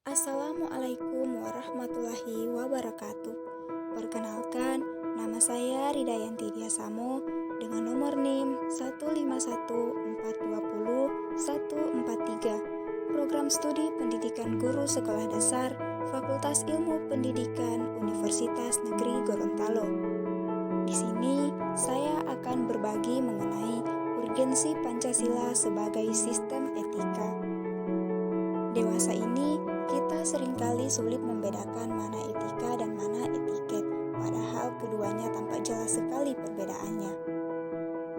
Assalamualaikum warahmatullahi wabarakatuh. Perkenalkan, nama saya Ridayanti Diasamo dengan nomor NIM 151420143, Program Studi Pendidikan Guru Sekolah Dasar, Fakultas Ilmu Pendidikan Universitas Negeri Gorontalo. Di sini, saya akan berbagi mengenai urgensi Pancasila sebagai sistem etika. Dewasa ini, kita seringkali sulit membedakan mana etika dan mana etiket, padahal keduanya tampak jelas sekali perbedaannya.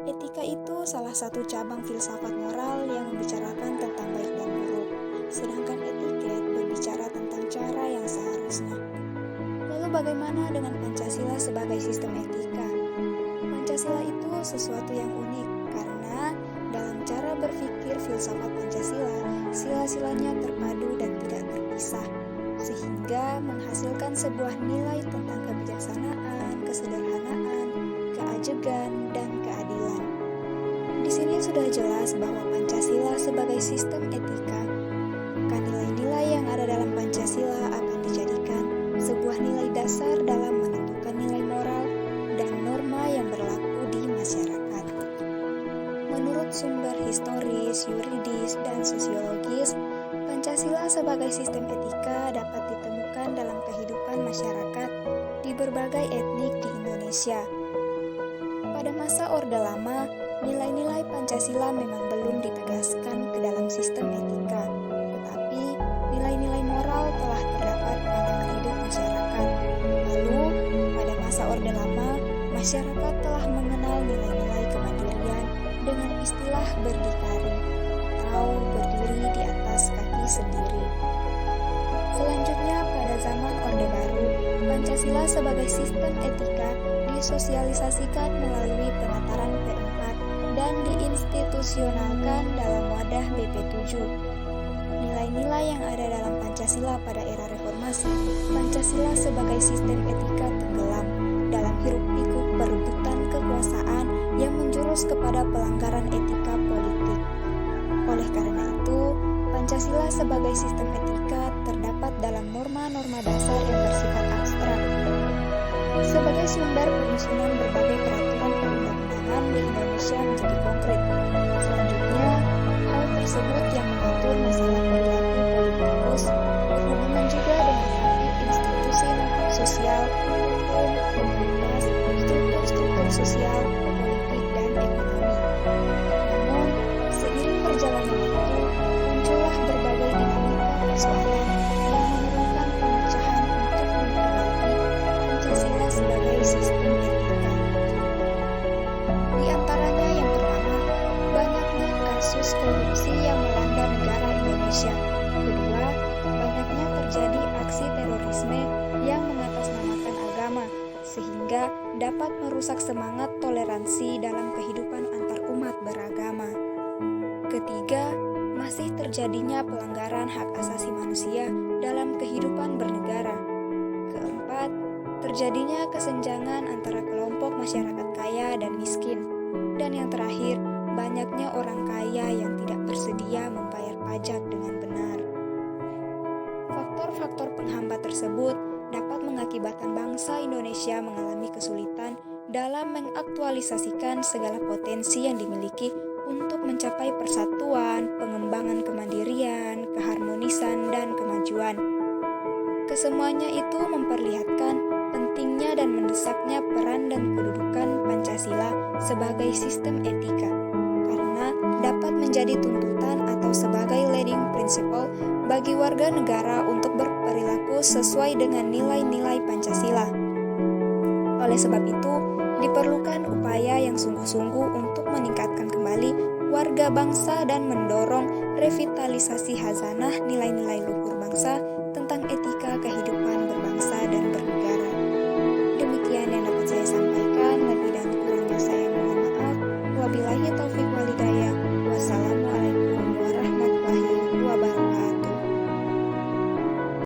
Etika itu salah satu cabang filsafat moral yang membicarakan tentang baik dan buruk, sedangkan etiket berbicara tentang cara yang seharusnya. Lalu bagaimana dengan Pancasila sebagai sistem etika? Pancasila itu sesuatu yang unik karena dalam cara berpikir filsafat Pancasila, sila-silanya terpadu dan tidak terpisah, sehingga menghasilkan sebuah nilai tentang kebijaksanaan, kesederhanaan, keajegan, dan keadilan. Di sini sudah jelas bahwa Pancasila sebagai sistem etika, maka nilai-nilai yang ada dalam Pancasila akan dijadikan sebuah nilai dasar dalam menentukan nilai moral dan norma yang berlaku di masyarakat. Menurut sumber historis, yuridis, dan sosiologis, Pancasila sebagai sistem etika dapat ditemukan dalam kehidupan masyarakat di berbagai etnik di Indonesia. Pada masa Orde Lama, nilai-nilai Pancasila memang belum ditegaskan ke dalam sistem etika, tetapi nilai-nilai moral telah terdapat pada hidup masyarakat. Lalu, pada masa Orde Lama, masyarakat telah mengenal nilai-nilai kemandirian dengan istilah berdikari atau berdiri di atas kaki sendiri. Selanjutnya, pada zaman Orde Baru, Pancasila sebagai sistem etika disosialisasikan melalui penataran P4 dan diinstitusionalkan dalam wadah BP7. Nilai-nilai yang ada dalam Pancasila pada era reformasi, Pancasila sebagai sistem etika tenggelam dalam hiruk-pikuk perebutan kekuasaan yang menjurus kepada pelanggaran etika politik. Oleh karena itu, Pancasila sebagai sistem etika terdapat dalam norma-norma dasar yang bersifat abstrak. Sebagai sumber penyusunan berbagai peraturan perundang-undangan di Indonesia menjadi konkret. Selanjutnya, hal tersebut yang mengatur masalah perilaku politikus berhubungan juga dengan fungsi institusi sosial, hukum, komunitas, struktur sosial, politik, dan ekonomi. Namun, seiring berjalannya waktu, muncullah berbagai dinamika persoalan yang memerlukan pemecahan untuk memperbaiki Pancasila sebagai sistem etika. Di antaranya yang pertama, banyaknya kasus korupsi yang melanda negara Indonesia. Kedua, banyaknya terjadi aksi terorisme yang mengatasnamakan agama, sehingga dapat merusak semangat toleransi dalam kehidupan antar umat beragama. Ketiga, masih terjadinya pelanggaran hak asasi manusia dalam kehidupan bernegara. Keempat, terjadinya kesenjangan antara kelompok masyarakat kaya dan miskin. Dan yang terakhir, banyaknya orang kaya yang tidak bersedia membayar pajak dengan benar. Faktor-faktor penghambat tersebut dapat mengakibatkan bangsa Indonesia mengalami kesulitan dalam mengaktualisasikan segala potensi yang dimiliki untuk mencapai persatuan, pengembangan kemandirian, keharmonisan, dan kemajuan. Kesemuanya itu memperlihatkan pentingnya dan mendesaknya peran dan kedudukan Pancasila sebagai sistem etika, karena dapat menjadi tuntutan atau sebagai leading principle bagi warga negara untuk berperilaku sesuai dengan nilai-nilai Pancasila. Oleh sebab itu, diperlukan upaya yang sungguh-sungguh untuk meningkatkan kembali warga bangsa dan mendorong revitalisasi hazanah nilai-nilai luhur bangsa tentang etika